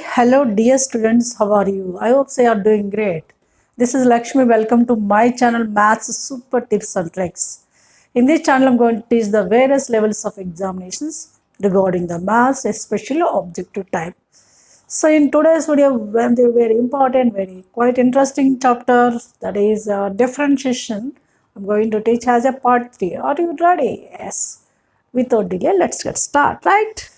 Hello dear students, how are you? I hope you are doing great. This is Lakshmi. Welcome to my channel Maths Super Tips and Tricks. In this channel, I'm going to teach the various levels of examinations regarding the maths, especially objective type. So in today's video, very important, very quite interesting chapter, that is differentiation. I'm going to teach as a part 3. Are you ready? Yes. Without delay, let's get started, right?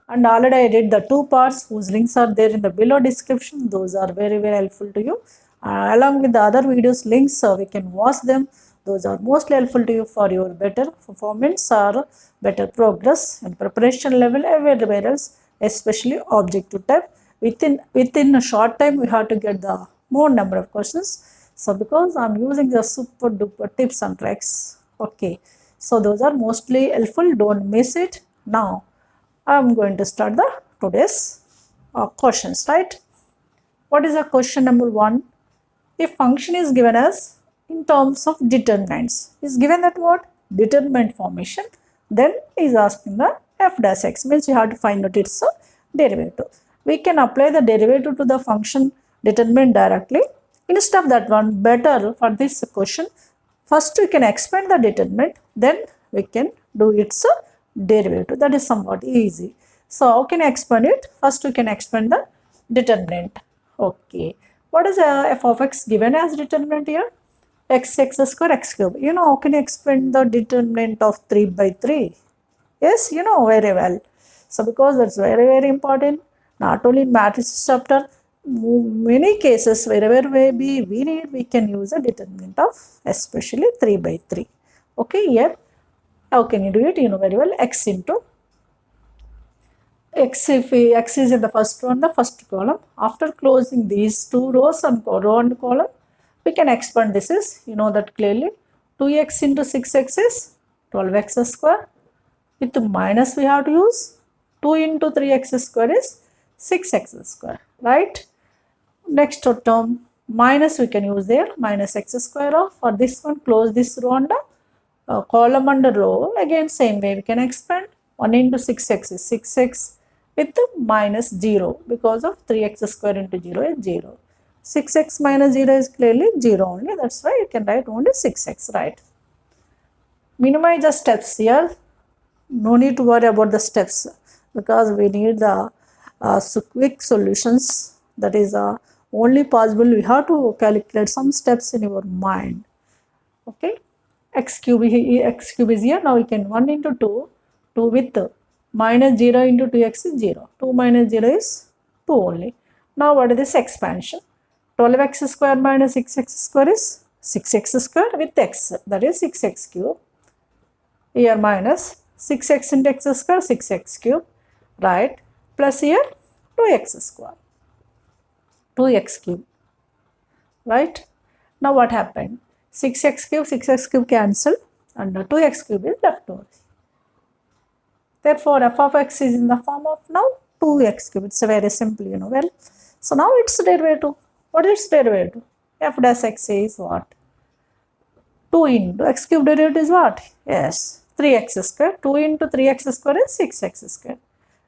And already I did the 2 parts whose links are there in the below description. Those are very helpful to you. Along with the other videos links, we can watch them. Those are mostly helpful to you for your better performance or better progress and preparation level everywhere else, especially objective type. Within a short time, we have to get the more number of questions. So because I'm using the super duper tips and tricks, okay. So those are mostly helpful. Don't miss it now. I'm going to start the today's questions, right? What is the question number 1? If function is given as in terms of determinants, is given that what? Determinant formation, then is asking the f dash x, means you have to find out its derivative. We can apply the derivative to the function determinant directly. Instead of that one, better for this question, first we can expand the determinant, then we can do its derivative. That is somewhat easy. So how can I expand it? First we can expand the determinant. Okay. What is f of x given as determinant here? X square x cube. You know how can you expand the determinant of 3 by 3? Yes, you know very well. So because that's very important, not only in matrices chapter, many cases wherever we can use a determinant of especially 3 by 3. Okay, here how can you do it? You know very well, x into x, if x is in the first one, the first column. After closing these two rows and row and column, we can expand this is, you know that clearly, 2x into 6x is 12x square. With minus we have to use 2 into 3x square is 6x square, right? Next term minus we can use there, minus x square of, for this one close this row and column and row, again same way we can expand. 1 into 6x is 6x with minus 0 because of 3x square into 0 is 0. 6x minus 0 is clearly 0 only, that's why you can write only 6x, right? Minimize the steps here, no need to worry about the steps because we need the quick solutions. That is only possible, we have to calculate some steps in your mind. Okay, x cube is here. Now we can 1 into 2 with minus 0 into 2x is 0. 2 minus 0 is 2 only. Now what is this expansion? 12x square minus 6x square is 6x square with x, that is 6x cube. Here minus 6x into x square, 6x cube, right? Plus here 2x square, 2x cube, right? Now what happened? 6x cube cancel and 2x cube is left over. Therefore, f of x is in the form of now 2x cube. It's very simple, you know well. So now its derivative. What is its derivative? F dash x is what? 2 into x cube derivative is what? Yes, 3x square. 2 into 3x square is 6x square.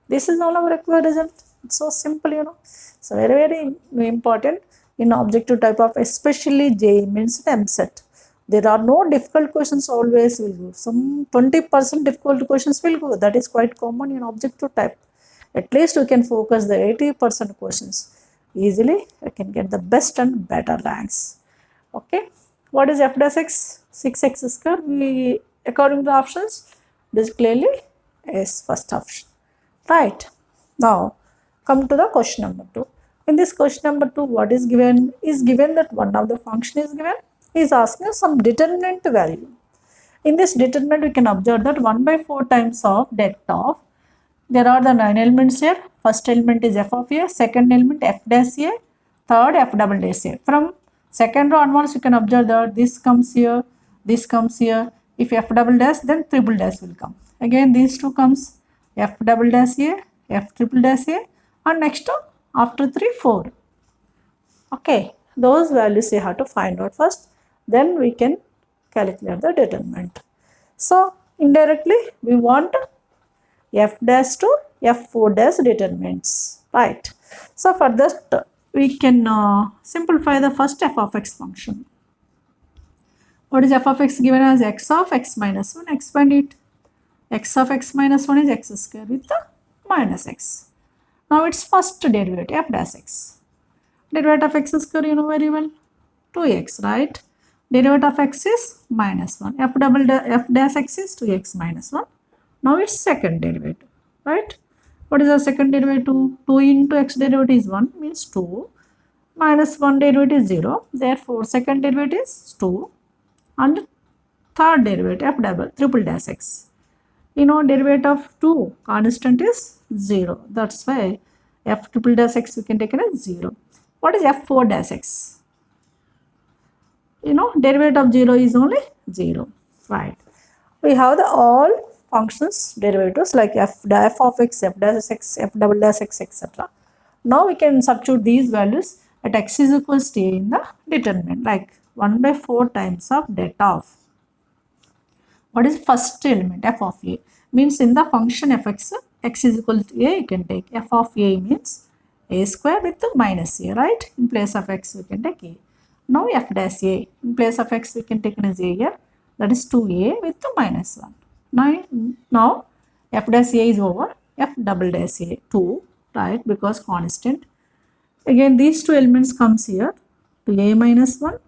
This is all our required result. It's so simple, you know. So very important in objective type of, especially JEE means MCET. There are no difficult questions always will go. Some 20% difficult questions will go. That is quite common in objective type. At least we can focus the 80% questions. Easily I can get the best and better ranks. Okay. What is f dash x? 6x square. We, according to the options, this clearly is first option. Right. Now come to the question number 2. In this question number 2, what is given? Is given that one of the function is given. Is asking us some determinant value. In this determinant, we can observe that 1 by 4 times of det of, there are the 9 elements here. First element is f of a, second element f dash a, third f double dash a. From second row onwards, you can observe that this comes here, this comes here. If f double dash, then triple dash will come. Again, these two comes f double dash a, f triple dash a, and next after 3, 4. Okay, those values you have to find out first. Then we can calculate the determinant. So indirectly we want f dash to f4 dash determinants. right? So for that, we can simplify the first f of x function. What is f of x given as x of x minus 1? Expand it. X of x minus 1 is x square with the minus x. Now its first derivative, f dash x. Derivative of x square you know very well, 2x, right? Derivative of x is minus 1. F dash x is 2x minus 1. Now its second derivative, right? What is the second derivative? 2 into x derivative is 1 means 2 minus 1 derivative is 0. Therefore, second derivative is 2 and third derivative f double triple dash x. You know derivative of 2 constant is 0. That's why f triple dash x we can take it as 0. What is f4 dash x? You know derivative of 0 is only 0, right? We have the all functions derivatives like f of x, f dash x, f double dash x, etc. Now we can substitute these values at x is equals to a in the determinant, like 1 by 4 times of det of. What is first element? F of a. Means in the function fx, x is equal to a, you can take f of a means a square with the minus a, right? In place of x, we can take a. Now f dash a. In place of x, we can take as a here. That is 2a with the minus 1. Now f dash a is over f double dash a 2, right? Because constant. Again, these two elements comes here. 2a minus 1,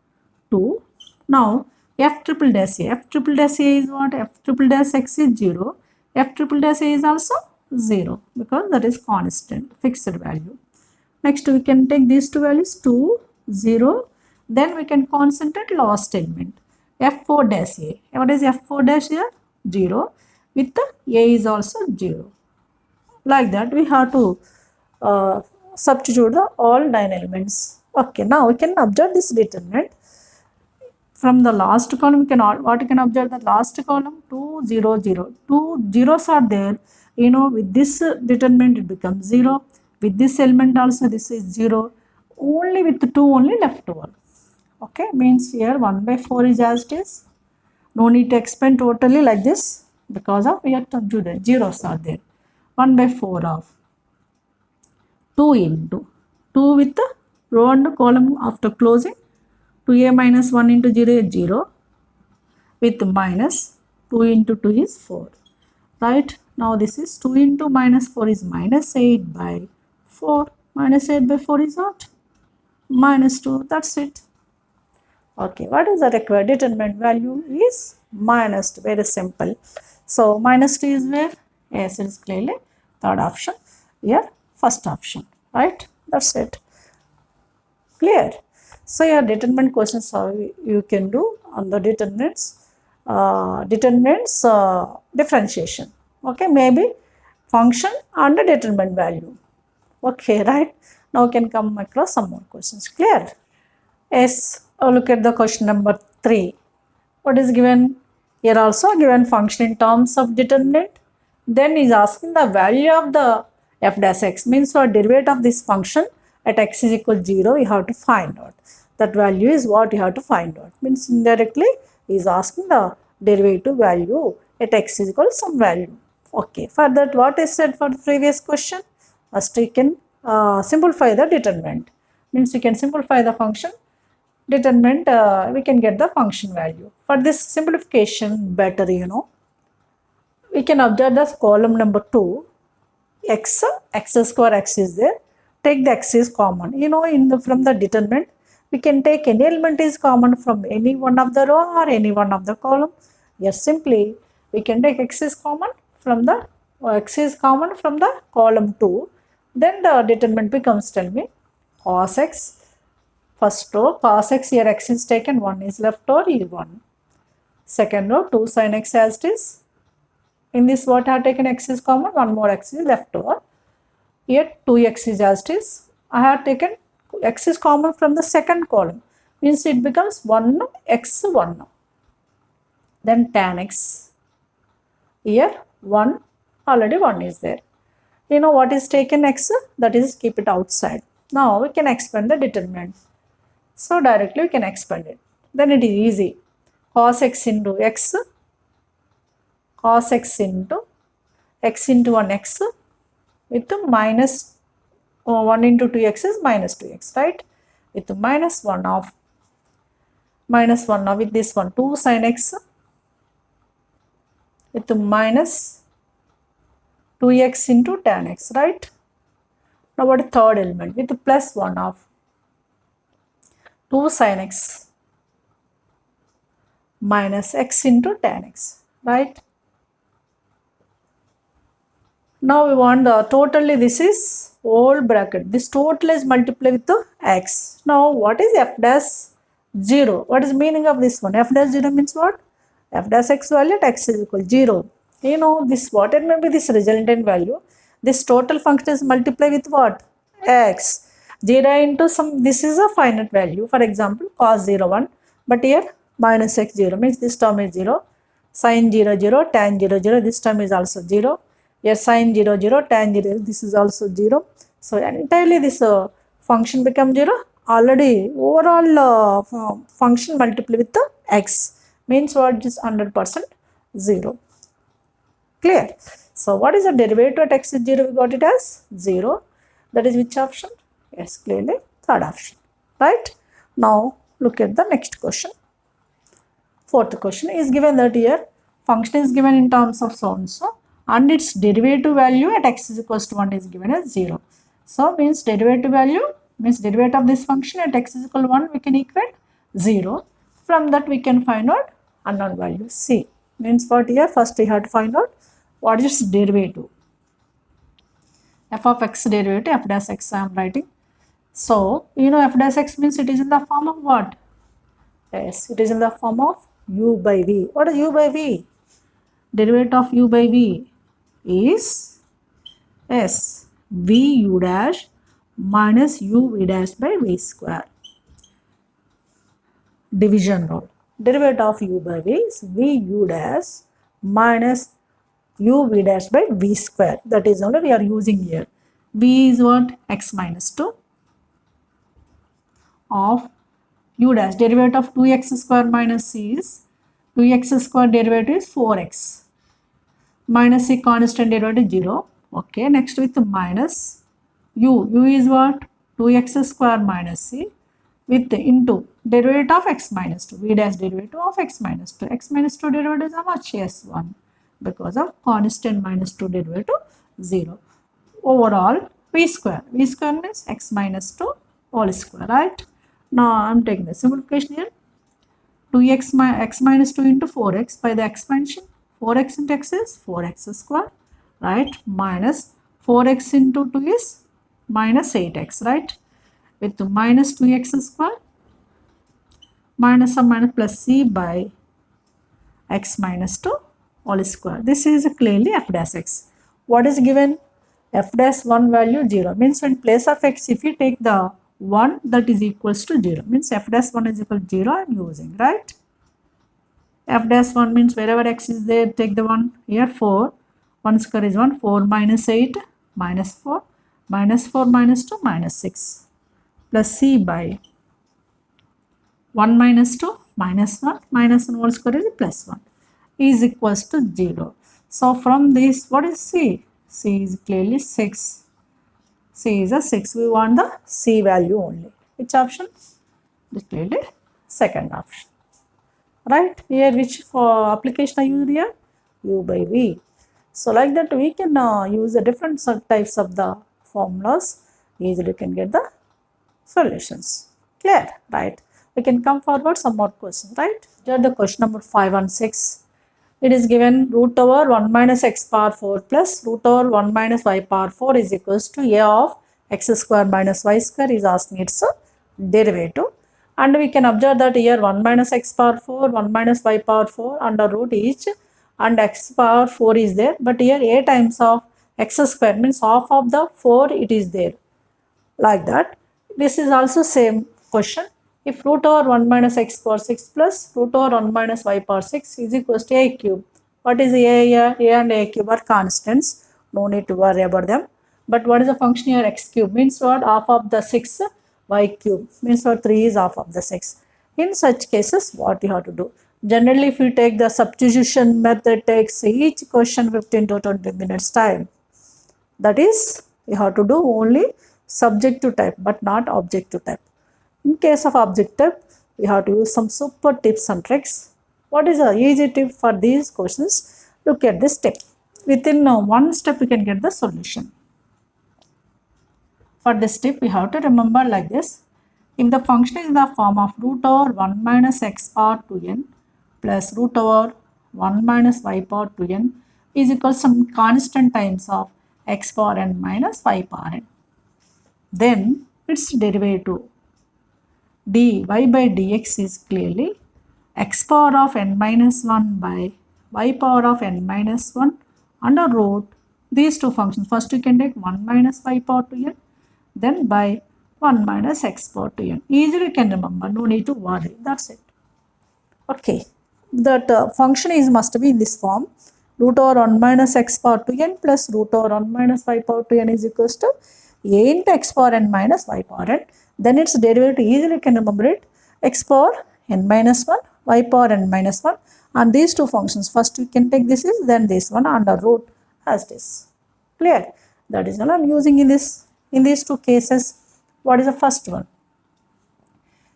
2. Now f triple dash a. F triple dash a is what? F triple dash x is 0. F triple dash a is also 0 because that is constant, fixed value. Next, we can take these two values 2, 0. Then we can concentrate last element. F4 dash a. What is F4 dash here? 0. With the a is also 0. Like that, we have to substitute the all 9 elements. Okay, now we can observe this determinant. From the last column, we can observe the last column 2, 0, 0. 2 zeros are there. You know, with this determinant, it becomes 0. With this element also, this is 0. Only with 2 only left over. Okay, means here 1 by 4 is as it is. No need to expand totally like this because of we have to do the zeros are there. 1 by 4 of 2 into 2 with the row and column after closing. 2a minus 1 into 0 is 0 with minus 2 into 2 is 4, right? Now this is 2 into minus 4 is minus 8 by 4. Minus 8 by 4 is what? Minus 2. That's it. Okay, what is the required determinant value? Is minus 2. Very simple. So minus 2 is where? Yes, it is clearly third option. Here, first option, right? That's it. Clear? So your determinant questions how you can do on the determinants, differentiation. Okay, maybe function and the determinant value. Okay, right? Now we can come across some more questions. Clear? Yes. Look at the question number 3. What is given? Here also given function in terms of determinant. Then is asking the value of the f dash x. Means for derivative of this function at x is equal to 0, you have to find out. That value is what you have to find out. Means indirectly is asking the derivative value at x is equal to some value. Okay. For that, what is said for the previous question? First we can simplify the determinant. Means we can simplify the function. Determinant, we can get the function value. For this simplification better, you know, we can observe this column number 2, x square x is there. Take the x is common. You know, from the determinant, we can take any element is common from any one of the row or any one of the column. Here simply, we can take x is common from the column 2. Then the determinant becomes, tell me, cos x. First row, cos x, here x is taken, 1 is left over, is 1. Second row, 2 sin x as it is. In this, what I have taken x is common, 1 more x is left over. Here 2x is as it is. I have taken x is common from the second column. Means it becomes 1 x 1. Then tan x. Here 1, already 1 is there. You know what is taken x? That is keep it outside. Now we can expand the determinant. So directly we can expand it. Then it is easy. Cos x into x. Cos x into 1 x with minus 1 into 2x is minus 2x, right? With minus 1 of with this one 2 sin x with minus 2x into tan x, right? Now what is third element with plus 1 of 2 sin x minus x into tan x, right? Now we want the totally, this is whole bracket, this total is multiplied with the x. Now what is f dash 0? What is meaning of this one? F dash 0 means what? F dash x value at x is equal to 0. You know this, what it may be this resultant value. This total function is multiplied with what? X. 0 into some, this is a finite value. For example, cos 0, 1. But here minus x 0 means this term is 0. Sin 0, 0. Tan 0, 0. This term is also 0. Here sin 0, 0. Tan 0. This is also 0. So entirely this function becomes 0. Already overall function multiplied with the x means what is 100% 0. Clear? So what is the derivative at x is 0? We got it as 0. That is which option? Yes, clearly third option. Right? Now look at the next question. Fourth question is given that here function is given in terms of so and so, and its derivative value at x is equals to 1 is given as 0. So means derivative value means derivative of this function at x is equal to 1 we can equate 0. From that we can find out unknown value c. Means what here? First we have to find out what is its derivative. F of x derivative, f dash x I am writing. So you know f dash x means it is in the form of what? Yes, it is in the form of u by v. What is u by v? Derivative of u by v is yes v u dash minus u v dash by v square. Division rule. Derivative of u by v is v u dash minus u v dash by v square. That is only we are using here. V is what? X minus 2 of u dash. Derivative of 2x square minus c is 2x square derivative is 4x minus c constant derivative 0. Okay, next with minus u. U is what? 2x square minus c with into derivative of x minus 2. V dash derivative of x minus 2. X minus 2 derivative is how much? Yes, 1. Because of constant minus 2 derivative 0. Overall v square. V square means x minus 2 whole square, right? Now I am taking the simplification here. 2x x minus 2 into 4x by the expansion. 4x into x is 4x square, right? Minus 4x into 2 is minus 8x, right? With minus 2x square minus or minus plus c by x minus 2 whole square. This is clearly f dash x. What is given? F dash 1 value 0 means in place of x if you take the 1 that is equals to 0 means f dash 1 is equal to 0 I am using, right? F dash 1 means wherever x is there take the 1. Here 4 1 square is 1. 4 minus 8 minus 4 minus 4 minus 2 minus 6 plus c by 1 minus 2 minus 1 minus 1 whole square is plus 1 is equals to 0. So from this what is c? C is clearly 6. C is a 6. We want the c value only. Which option? This clearly second option. Right? Here which for application I use here? U by v. So like that we can use the different types of the formulas. Easily can get the solutions. Clear? Right? We can come forward some more questions. Right? Here the question number 5 and 6. It is given root over 1 minus x power 4 plus root over 1 minus y power 4 is equals to a of x square minus y square is asking its derivative. And we can observe that here 1 minus x power 4, 1 minus y power 4 under root each and x power 4 is there. But here a times of x square means half of the 4 it is there. Like that. This is also same question. If root over 1 minus x power 6 plus root over 1 minus y power 6 is equals to a cube. What is a here? A and a cube are constants. No need to worry about them. But what is the function here? X cube means what? Half of the 6 y cube means what? 3 is half of the 6. In such cases what you have to do? Generally if you take the substitution method takes each question 15 to 20 minutes time. That is you have to do only subjective type but not objective type. In case of objective, we have to use some super tips and tricks. What is the easy tip for these questions? Look at this step. Within one step, you can get the solution. For this tip, we have to remember like this. If the function is in the form of root over 1 minus x power 2n plus root over 1 minus y power 2n is equal to some constant times of x power n minus y power n, then its derivative dy by dx is clearly x power of n minus 1 by y power of n minus 1 under root these two functions. First you can take 1 minus y power 2n, then by 1 minus x power 2n. Easily you can remember, no need to worry, that's it. Okay, that function is must be in this form. Root over 1 minus x power 2n plus root over 1 minus y power 2n is equals to a into x power n minus y power n. Then its derivative easily can remember it, x power n minus 1, y power n minus 1, and these two functions. First you can take this is, then this one under root as this. Clear? That is what I am using in this. In these two cases, what is the first one?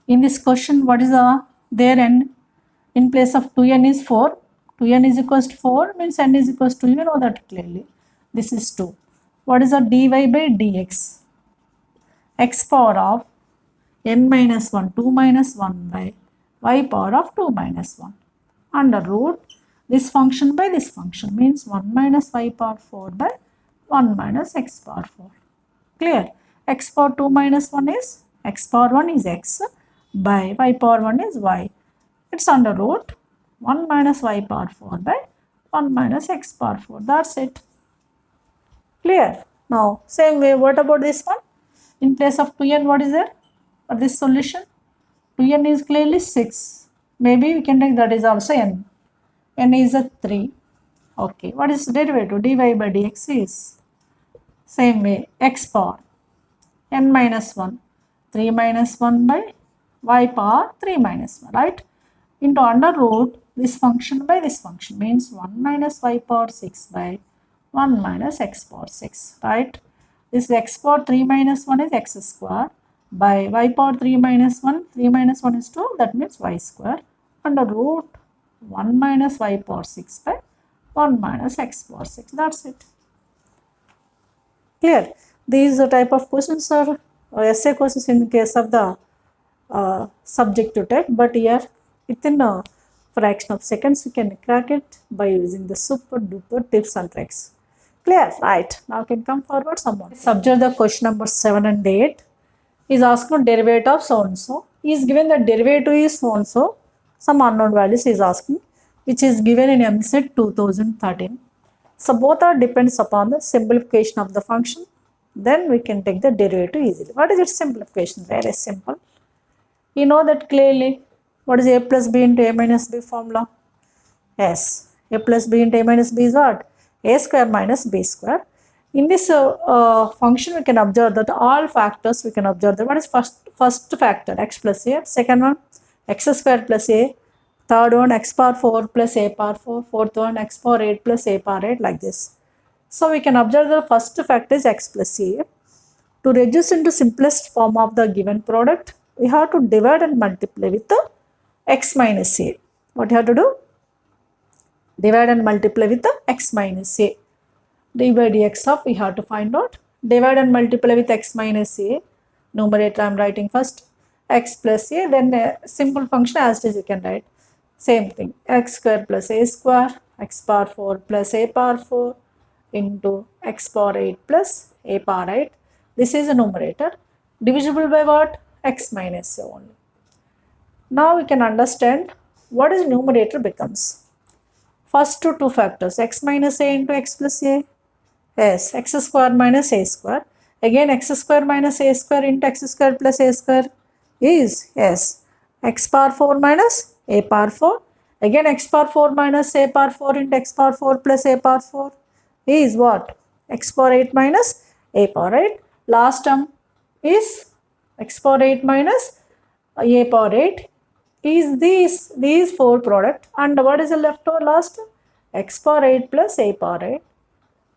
In this question, what is the there n? In place of 2n is 4. 2n is equals to 4 means n is equals to, you know that clearly. This is 2. What is the dy by dx? X power of n minus 1, 2 minus 1 by y power of 2 minus 1 under root this function by this function means 1 minus y power 4 by 1 minus x power 4. Clear? X power 2 minus 1 is x power 1 is x by y power 1 is y. It's under root 1 minus y power 4 by 1 minus x power 4. That's it. Clear? Now, same way, what about this one? In place of 2n, what is there for this solution? 2n is clearly 6. Maybe we can take that is also n. n is a 3. Okay, what is derivative? dy by dx is same way, x power n minus 1, 3 minus 1 by y power 3 minus 1, right? Into under root this function by this function means 1 minus y power 6 by 1 minus x power 6, right? This x power 3 minus 1 is x square by y power 3 minus 1, 3 minus 1 is 2, that means y square under root 1 minus y power 6 by 1 minus x power 6. That's it. Clear? These type of questions are essay questions in case of the subjective type, but here within a fraction of seconds you can crack it by using the super duper tips and tricks. Clear? Right. Now can come forward someone. Observe the question number 7 and 8. Is asking derivative of so and so. He is given the derivative is so and so. Some unknown values he is asking, which is given in MCET 2013. So both are depends upon the simplification of the function. Then we can take the derivative easily. What is its simplification? Very simple. You know that clearly. What is a plus b into a minus b formula? Yes. A plus b into a minus b is what? A square minus b square. In this function, we can observe that all factors we can observe that. What is first factor? X plus a. Second one, x square plus a. Third one, x power 4 plus a power 4. Fourth one, x power 8 plus a power 8, like this. So we can observe the first factor is x plus a. To reduce into simplest form of the given product, we have to divide and multiply with the x minus a. What you have to do? Divide and multiply with the x minus a. d by dx of we have to find out. Divide and multiply with x minus a. Numerator I am writing first. X plus a, then a simple function as it is you can write. Same thing. X square plus a square. X power 4 plus a power 4 into x power 8 plus a power 8. This is a numerator. Divisible by what? X minus a only. Now we can understand what is numerator becomes. First two factors, x minus a into x plus a. Yes, x square minus a square. Again x square minus a square into x square plus a square is, yes, x power 4 minus a power 4. Again x power 4 minus a power 4 into x power 4 plus a power 4 is what? X power 8 minus a power 8. Last term is x power 8 minus a power 8 is these four product, and what is the left over last? X power 8 plus a power 8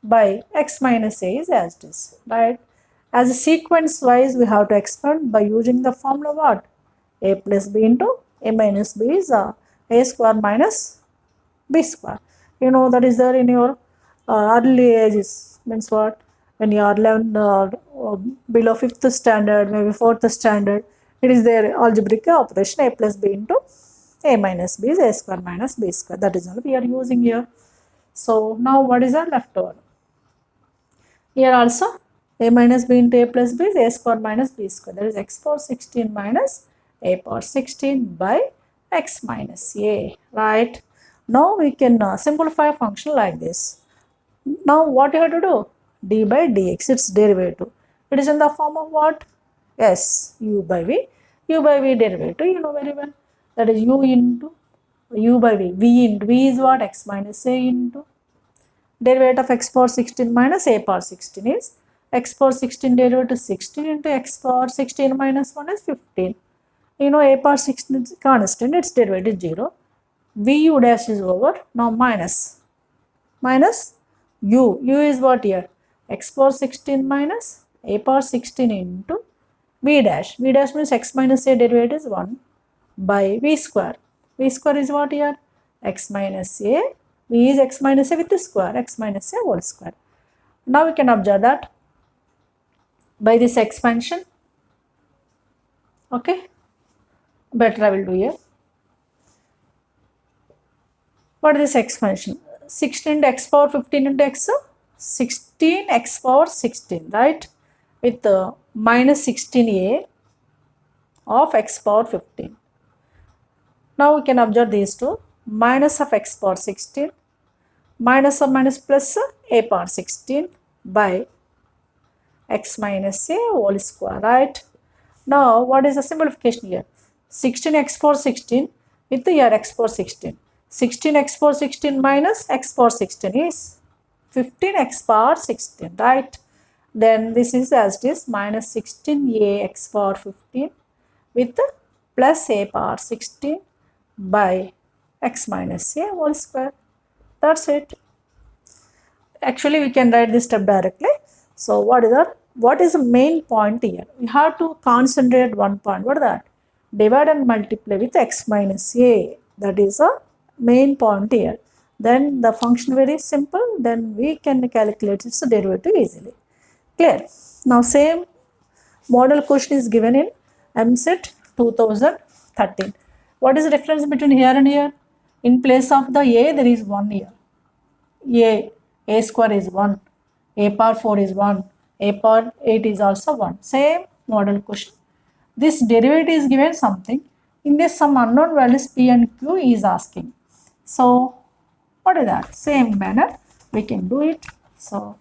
by x minus a is as it is, right? As a sequence wise, we have to expand by using the formula what? A plus b into a minus b is a square minus b square. You know that is there in your early ages. Means what? When you are learned below 5th standard, maybe 4th standard, it is their algebraic operation a plus b into a minus b is a square minus b square. That is what we are using here. So now what is our left over? Here also a minus b into a plus b is a square minus b square. That is x power 16 minus a power 16 by x minus a. Right. Now we can simplify a function like this. Now what you have to do? D by dx, its derivative. It is in the form of what? Yes, u by v. U by v derivative, you know very well. That is u into u by v. V into v is what? X minus a into derivative of x power 16 minus a power 16 is x power 16 derivative 16 into x power 16 minus 1 is 15. You know a power 16 is constant, its derivative is 0. V u dash is over. Now minus u. U is what here? X power 16 minus a power 16 into v dash. V dash means x minus a derivative is 1 by v square. V square is what here? X minus a. V is x minus a with the square, x minus a whole square. Now we can observe that by this expansion. Okay. Better I will do here. What is this expansion? 16 into x power 15 into x, 16 x power 16, right? With minus 16a of x power 15. Now we can observe these two. Minus of x power 16, minus of minus plus a power 16 by x minus a whole square, right? Now what is the simplification here? 16 x power 16 with the x power 16. 16 x power 16 minus x power 16 is 15 x power 16, right? Then this is as it is minus 16a x power 15 with plus a power 16 by x minus a whole square. That's it. Actually, we can write this step directly. So what is the main point here? We have to concentrate one point. What is that? Divide and multiply with x minus a. That is a main point here. Then the function very simple. Then we can calculate its derivative easily. Clear? Now same model question is given in EAMCET 2013. What is the difference between here and here? In place of the a, there is 1 here. A square is 1, a power 4 is 1, a power 8 is also 1. Same model question. This derivative is given something. In this some unknown values p and q is asking. So what is that? Same manner we can do it. So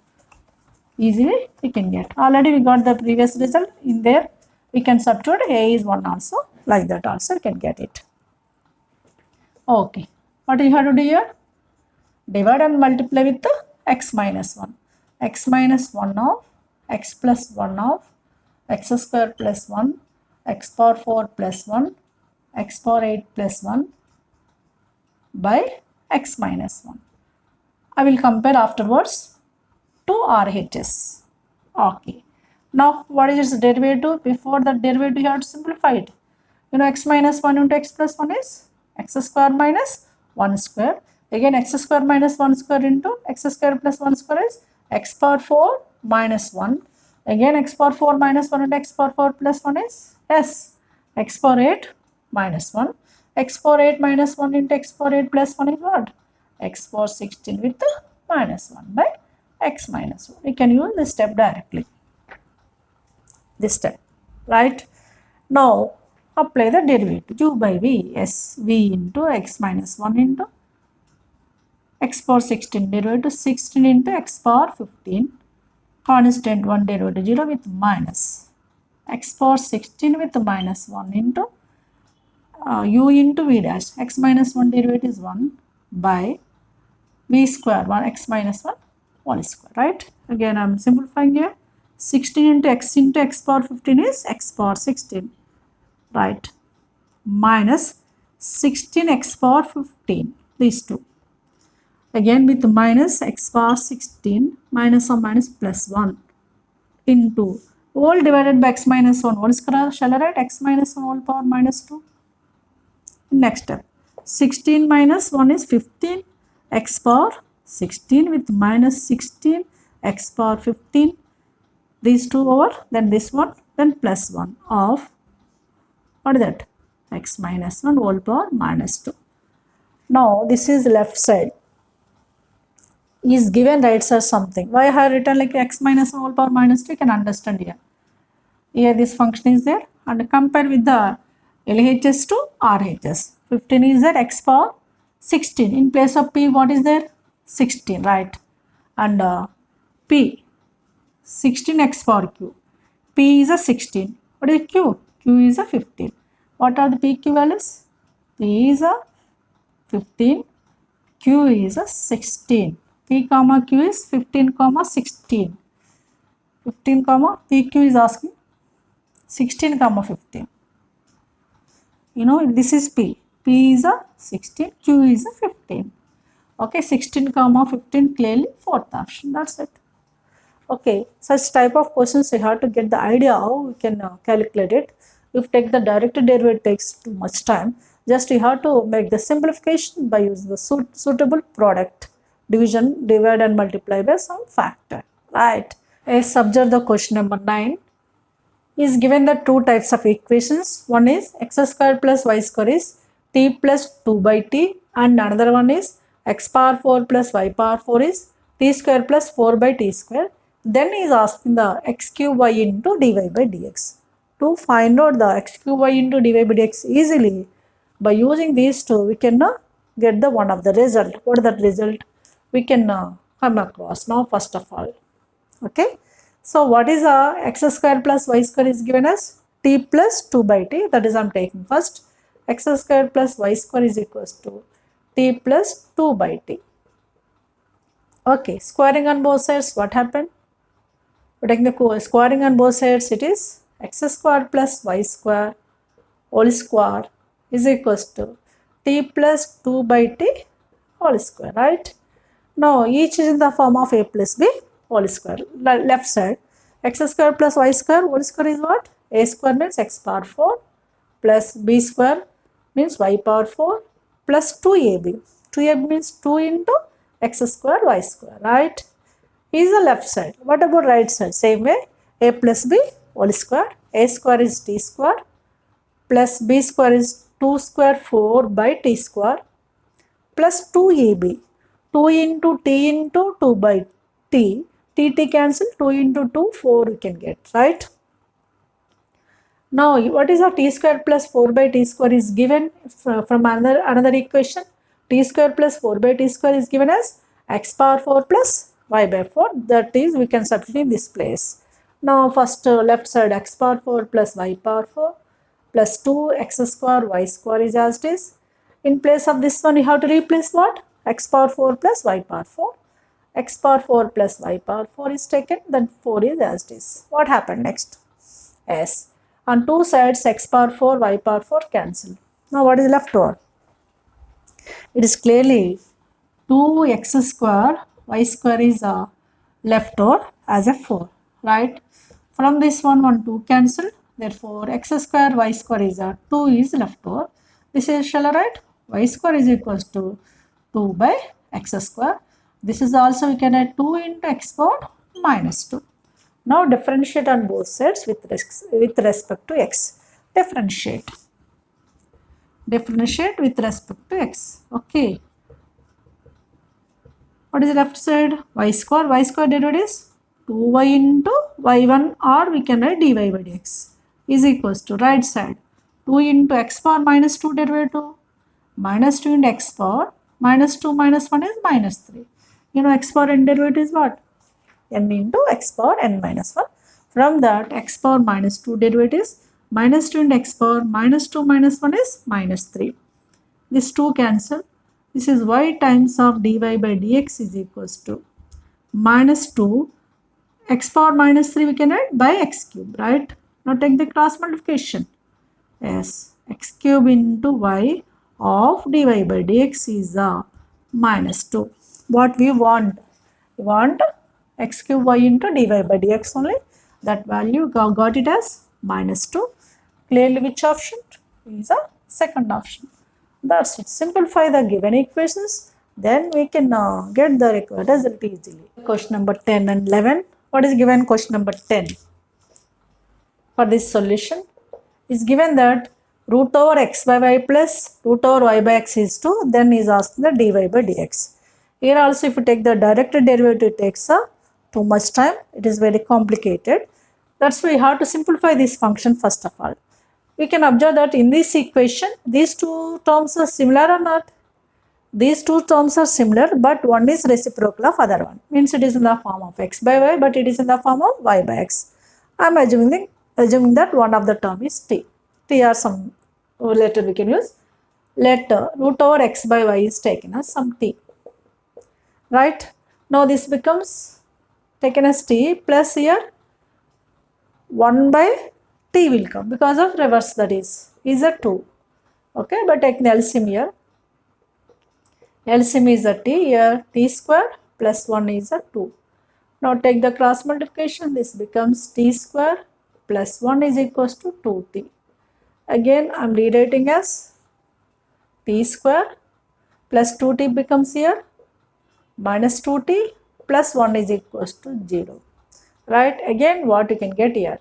easily we can get. Already we got the previous result in there. We can substitute a is 1 also. Like that also we can get it. Okay. What you have to do here? Divide and multiply with the x minus 1. X minus 1 of x plus 1 of x square plus 1, x power 4 plus 1, x power 8 plus 1 by x minus 1. I will compare afterwards to RHS. Okay. Now what is its derivative? Before the derivative you have to simplify it. You know x minus 1 into x plus 1 is x square minus 1 square. Again x square minus 1 square into x square plus 1 square is x power 4 minus 1. Again x power 4 minus 1 into x power 4 plus 1 is x power 8 minus 1. X power 8 minus 1 into x power 8 plus 1 is what? X power 16 with the minus 1 by x minus 1. We can use this step directly. This step, right? Now apply the derivative u by v. Yes, v into x minus 1 into x power 16 derivative 16 into x power 15 constant 1 derivative 0 with minus x power 16 with minus 1 into u into v dash x minus 1 derivative is 1 by v square 1 x minus 1 whole square, right? Again I am simplifying here. 16 into x power 15 is x power 16, right? Minus 16 x power 15, these two. Again with minus x power 16 minus or minus plus 1 into Whole divided by x minus 1 whole square. Shall I write x minus 1 whole power minus 2? Next step. 16 minus 1 is 15. X power 16 with minus 16 x power 15. These two over, then this one, then plus 1 of, what is that? X minus 1 whole power minus 2. Now this is left side. Is given right side something. Why I have written like x minus 1 whole power minus 2? You can understand here. Here this function is there, and compare with the LHS to RHS. 15 is there, x power 16. In place of p, what is there? 16, right? And p, 16 x power q. P is a 16. What is q? Q is a 15. What are the PQ values? P is a 15. Q is a 16. P comma Q is 15 comma 16. 15 comma PQ is asking 16 comma 15. You know, this is P. P is a 16. Q is a 15. Okay, 16 comma 15 clearly fourth option. That's it. Okay, such type of questions you have to get the idea how we can calculate it. If take the direct derivative takes too much time, just you have to make the simplification by using the suitable product, division, divide and multiply by some factor, right? As observe the question number 9 is given the two types of equations. One is x square plus y square is t plus 2 by t, and another one is x power 4 plus y power 4 is t square plus 4 by t square. Then he is asking the x cube y into dy by dx. To find out the x cube y into dy by dx easily, by using these two, we can get the one of the result. What is that result? We can come across now first of all. Okay. So what is x square plus y square is given as t plus 2 by t. That is I am taking first. X square plus y square is equals to t plus 2 by t. Okay. Squaring on both sides, what happened? We are taking the squaring on both sides. It is x square plus y square whole square is equals to t plus 2 by t whole square, right? Now each is in the form of a plus b whole square. Left side, x square plus y square whole square is what? A square means x power 4 plus b square means y power 4 plus 2ab. 2ab means 2 into x square y square, right? Is the left side. What about right side? Same way, a plus b whole square. A square is t square plus b square is 2 square 4 by t square plus 2ab. 2 into t into 2 by t. T cancel, 2 into 2, 4 you can get, right? Now, what is a t square plus 4 by t square is given from another equation. T square plus 4 by t square is given as x power 4 plus y by 4. That is, we can substitute in this place. Now, first left side x power 4 plus y power 4 plus 2 x square y square is as it is. In place of this one, you have to replace what? X power 4 plus y power 4. X power 4 plus y power 4 is taken, then 4 is as it is. What happened next? Yes. On two sides, x power 4, y power 4 cancel. Now, what is left over? It is clearly 2x square, y square is left over as a 4, right? From this one 2 cancel. Therefore, x square, y square is 2 is left over. This is, shall I write? Y square is equals to 2 by x square. This is also we can add 2 into x power minus 2. Now differentiate on both sides with respect to x. Differentiate. Differentiate with respect to x. Okay. What is the left side? Y square. Y square derivative is 2y into y1, or we can write dy by dx is equals to right side 2 into x power minus 2 derivative minus 2 into x power minus 2 minus 1 is minus 3. You know x power n derivative is what? N into x power n minus 1. From that, x power minus 2 derivative is minus 2 into x power minus 2 minus 1 is minus 3. This 2 cancel. This is y times of dy by dx is equals to minus 2 x power minus 3 we can write by x cube, right? Now take the cross multiplication. Yes, x cube into y of dy by dx is minus 2. What we want? We want x cube y into dy by dx only. That value got it as minus 2. Clearly, which option is a second option? That's it. Simplify the given equations, then we can get the required result easily. Question number 10 and 11. What is given question number 10? For this solution is given that root over x by y plus root over y by x is 2, then is asking the dy by dx. Here also if you take the direct derivative, it takes too much time. It is very complicated. That's why we have to simplify this function first of all. We can observe that in this equation, these two terms are similar or not? These two terms are similar, but one is reciprocal of other one. Means it is in the form of x by y, but it is in the form of y by x. I am assuming that one of the term is t. T or some letter we can use. Let root over x by y is taken as some t. Right? Now this becomes taken as t plus here 1 by t will come because of reverse, that is a 2. Okay, but take the LCM here. LCM is a t, here t square plus 1 is a 2. Now take the cross multiplication, this becomes t square plus 1 is equals to 2t. Again I am rewriting as t square plus 2t becomes here minus 2t plus 1 is equals to 0. Right? Again what you can get here?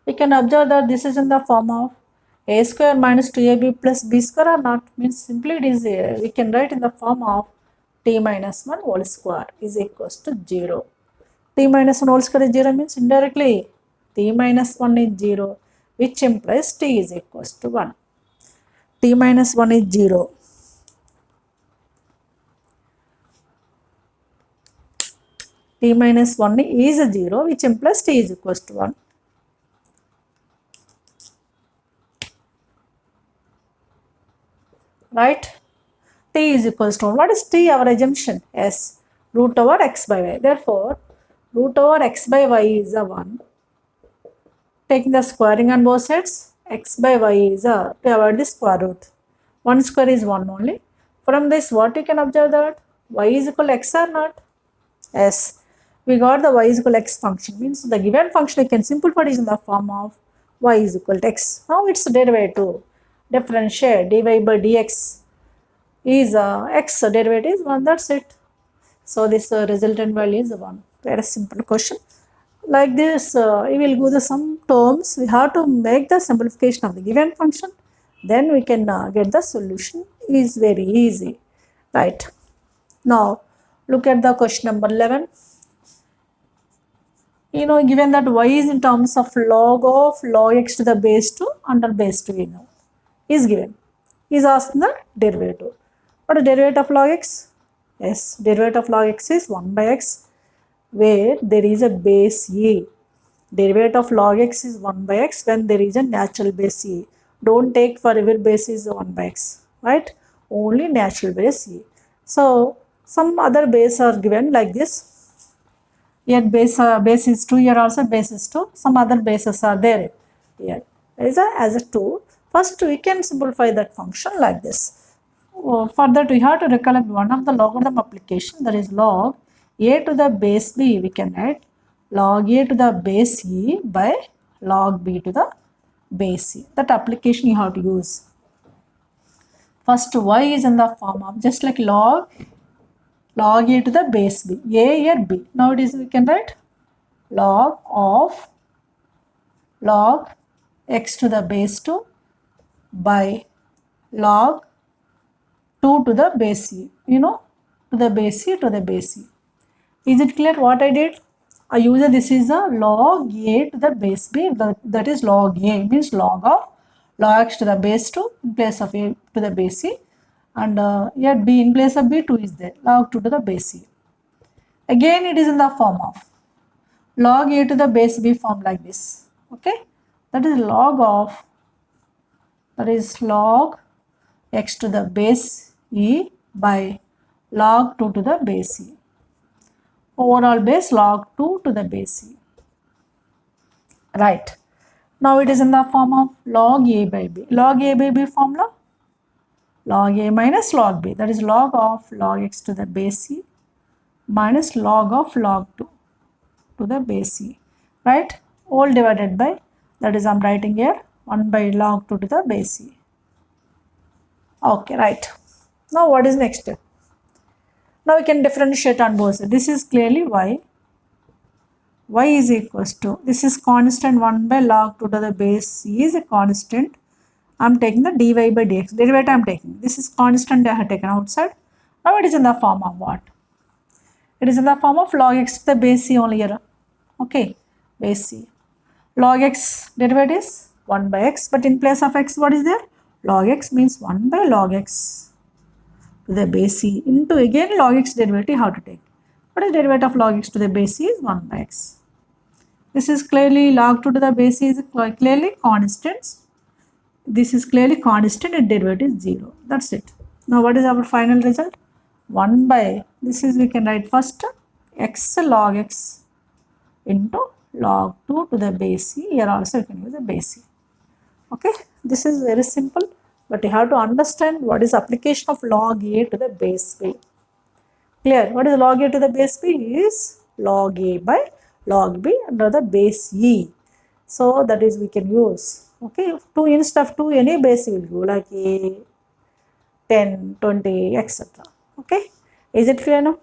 We can observe that this is in the form of a square minus 2ab plus b square or not. Means simply it is we can write in the form of t minus 1 whole square is equals to 0. T minus 1 whole square is 0 means indirectly t minus 1 is 0, which implies t is equals to 1. T minus 1 is 0. T minus 1 is 0, which implies t is equals to 1. Right? T is equals to 1. What is t? Our assumption? Yes, root over x by y. Therefore, root over x by y is a 1. Taking the squaring on both sides, x by y is a, to avoid the square root. 1 square is 1 only. From this, what you can observe that y is equal to x or not? Yes, we got the y is equal to x function. Means the given function you can simplify it in the form of y is equal to x. Now its derivative, differentiate dy by dx is x derivative is 1. That's it. So this resultant value is 1. Very simple question. Like this, we will go the some terms. We have to make the simplification of the given function. Then we can get the solution. Is very easy. Right. Now look at the question number 11. Given that y is in terms of log x to the base 2 under base 2 is given. Is asking the derivative. What is derivative of log x? Yes, derivative of log x is 1 by x, where there is a base e. Derivative of log x is 1 by x when there is a natural base e. Don't take for every base is 1 by x, right? Only natural base e. So some other base are given like this. Here base is 2, here also base is 2. Some other bases are there. Here as a 2. First we can simplify that function like this. For that we have to recollect one of the logarithm application, that is log a to the base b. We can write log a to the base e by log b to the base e. That application you have to use. First y is in the form of just like log a to the base b. A here b. Now it is we can write log of log x to the base 2 by log 2 to the base e. To the base e to the base e. Is it clear what I did? I use this is a log a to the base b. That is log a means log of log x to the base 2 in place of a to the base e. And here b in place of b 2 is there. Log 2 to the base e. Again it is in the form of log a to the base b form like this. Okay. That is log x to the base e by log 2 to the base e. Overall base log 2 to the base e. Right. Now it is in the form of log a by b. Log a by b formula? Log a minus log b. That is log of log x to the base e minus log of log 2 to the base e. Right. Whole divided by, that is I'm writing here 1 by log 2 to the base e. Okay, right. Now what is next step? Now we can differentiate on both sides. This is clearly y. Y is equals to, this is constant 1 by log 2 to the base e is a constant. I'm taking the dy by dx. Derivative I'm taking. This is constant I have taken outside. Now it is in the form of what? It is in the form of log x to the base c only here. Okay, base c. Log x derivative is 1 by x, but in place of x what is there? Log x means 1 by log x to the base c into again log x derivative how to take. What is derivative of log x to the base c is 1 by x. This is clearly log 2 to the base c is clearly constant. This is clearly constant and derivative is 0. That's it. Now what is our final result? 1 by, this is we can write first x log x into log 2 to the base c. Here also you can use the base c. Okay, this is very simple, but you have to understand what is application of log a to the base b. Clear? What is log a to the base b is log a by log b under the base e. So that is we can use. Okay, 2 instead of 2 any base will go like a 10, 20, etc. Okay, is it clear now?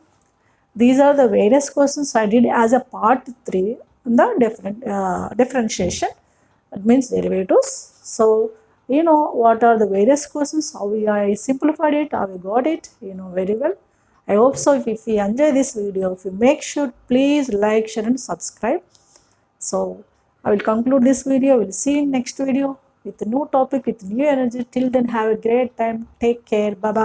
These are the various questions I did as a part 3 in the differentiation. That means derivatives. So you know what are the various questions, how I simplified it, how we got it, you know very well. I hope so. If you enjoy this video, if you make sure, please like, share and subscribe. So I will conclude this video. We'll see you in next video with a new topic, with new energy. Till then, have a great time. Take care. Bye bye.